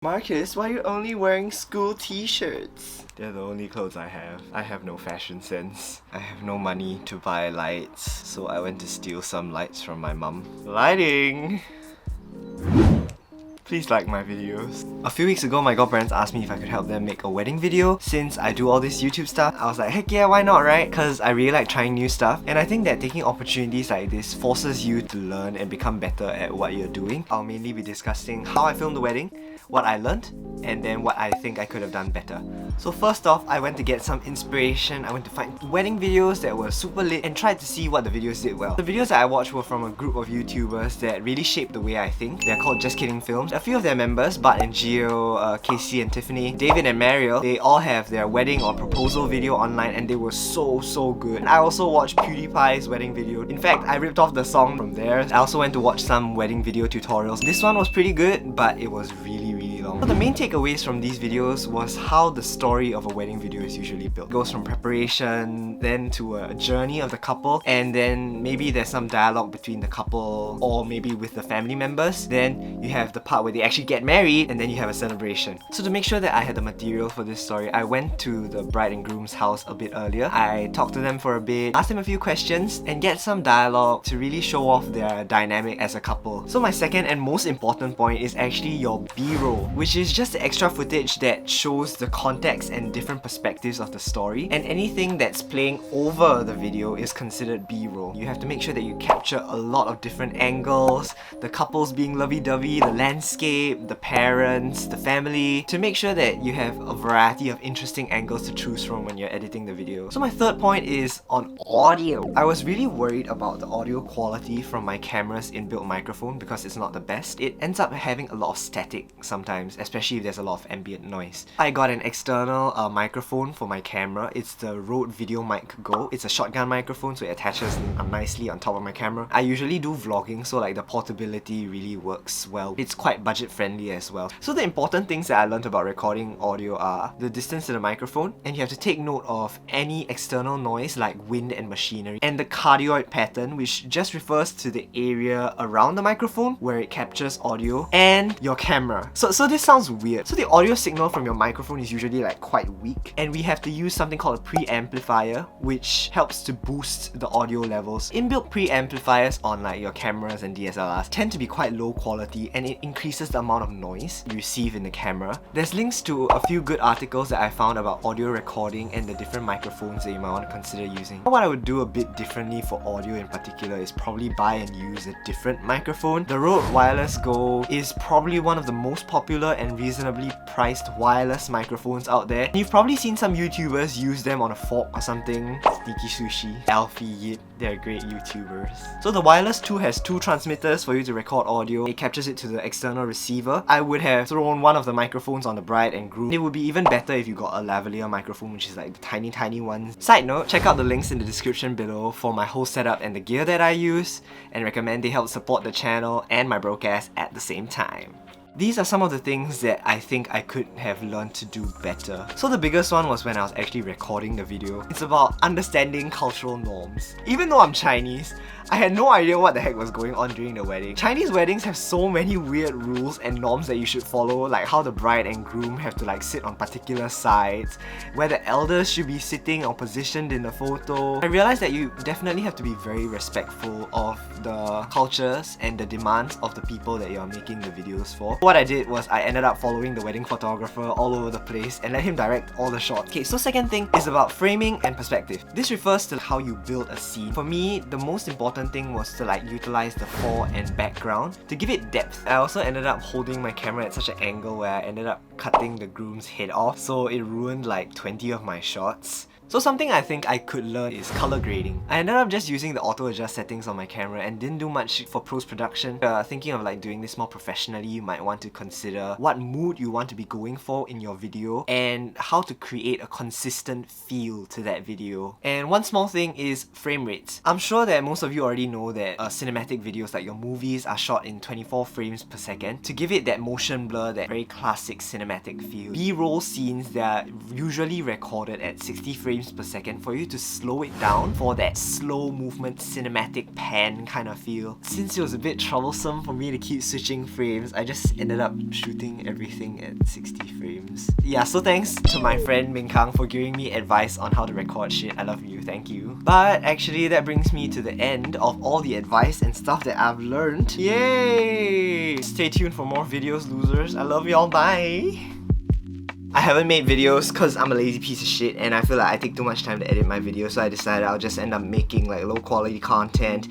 Marcus, why are you only wearing school t-shirts? They're the only clothes I have. I have no fashion sense. I have no money to buy lights, so I went to steal some lights from my mum. Lighting! Please like my videos. A few weeks ago, my godparents asked me if I could help them make a wedding video. Since I do all this YouTube stuff, I was like, heck yeah, why not, right? Because I really like trying new stuff. And I think that taking opportunities like this forces you to learn and become better at what you're doing. I'll mainly be discussing how I filmed the wedding, what I learned, and then what I think I could have done better. So first off, I went to get some inspiration. I went to find wedding videos that were super lit and tried to see what the videos did well. The videos that I watched were from a group of YouTubers that really shaped the way I think. They're called Just Kidding Films. A few of their members, Bart and Gio, Casey and Tiffany, David and Mariel, they all have their wedding or proposal video online and they were so good. I also watched PewDiePie's wedding video. In fact, I ripped off the song from theirs. I also went to watch some wedding video tutorials. This one was pretty good, but it was really long. So the main takeaways from these videos was how the story of a wedding video is usually built. It goes from preparation, then to a journey of the couple, and then maybe there's some dialogue between the couple or maybe with the family members. Then you have the part where they actually get married, and then you have a celebration. So to make sure that I had the material for this story, I went to the bride and groom's house a bit earlier. I talked to them for a bit, asked them a few questions, and get some dialogue to really show off their dynamic as a couple. So my second and most important point is actually your B-roll, which is just the extra footage that shows the context and different perspectives of the story, and anything that's playing over the video is considered B-roll. You have to make sure that you capture a lot of different angles, the couples being lovey-dovey, the landscape, the parents, the family, to make sure that you have a variety of interesting angles to choose from when you're editing the video. So my third point is on audio. I was really worried about the audio quality from my camera's inbuilt microphone because it's not the best. It ends up having a lot of static sometimes, especially if there's a lot of ambient noise. I got an external microphone for my camera. It's the Rode Videomic Go. It's a shotgun microphone, so it attaches nicely on top of my camera. I usually do vlogging, so like the portability really works well. It's quite budget friendly as well. So the important things that I learned about recording audio are the distance to the microphone, and you have to take note of any external noise like wind and machinery, and the cardioid pattern, which just refers to the area around the microphone where it captures audio, and your camera. So this sounds weird. So the audio signal from your microphone is usually like quite weak, and we have to use something called a preamplifier, which helps to boost the audio levels. Inbuilt preamplifiers on like your cameras and DSLRs tend to be quite low quality, and it increases the amount of noise you receive in the camera. There's links to a few good articles that I found about audio recording and the different microphones that you might want to consider using. What I would do a bit differently for audio in particular is probably buy and use a different microphone. The Rode Wireless Go is probably one of the most popular and reasonably priced wireless microphones out there. You've probably seen some YouTubers use them on a fork or something. Sneaky Sushi, Alfie Yip, they're great YouTubers. So the Wireless 2 has two transmitters for you to record audio. It captures it to the external receiver. I would have thrown one of the microphones on the bride and groom. It would be even better if you got a lavalier microphone, which is like the tiny ones. Side note, check out the links in the description below for my whole setup and the gear that I use, and recommend they help support the channel and my broadcast at the same time. These are some of the things that I think I could have learned to do better. So the biggest one was when I was actually recording the video. It's about understanding cultural norms. Even though I'm Chinese, I had no idea what the heck was going on during the wedding. Chinese weddings have so many weird rules and norms that you should follow, like how the bride and groom have to like sit on particular sides, where the elders should be sitting or positioned in the photo. I realized that you definitely have to be very respectful of the cultures and the demands of the people that you're making the videos for. What I did was I ended up following the wedding photographer all over the place and let him direct all the shots. Okay, so second thing is about framing and perspective. This refers to how you build a scene. For me, the most important thing was to like utilize the fore and background to give it depth. I also ended up holding my camera at such an angle where I ended up cutting the groom's head off, so it ruined like 20 of my shots. So something I think I could learn is color grading. I ended up just using the auto adjust settings on my camera and didn't do much for post-production. Thinking of like doing this more professionally, you might want to consider what mood you want to be going for in your video and how to create a consistent feel to that video. And one small thing is frame rates. I'm sure that most of you already know that cinematic videos like your movies are shot in 24 frames per second to give it that motion blur, that very classic cinematic feel. B-roll scenes, they are usually recorded at 60 frames frames per second for you to slow it down for that slow movement cinematic pan kind of feel. Since it was a bit troublesome for me to keep switching frames, I just ended up shooting everything at 60 frames. Yeah, so thanks to my friend Ming Kang for giving me advice on how to record shit. I love you, thank you. But actually that brings me to the end of all the advice and stuff that I've learned. Yay! Stay tuned for more videos, losers. I love y'all, bye! I haven't made videos because I'm a lazy piece of shit and I feel like I take too much time to edit my videos, so I decided I'll just end up making like low quality content.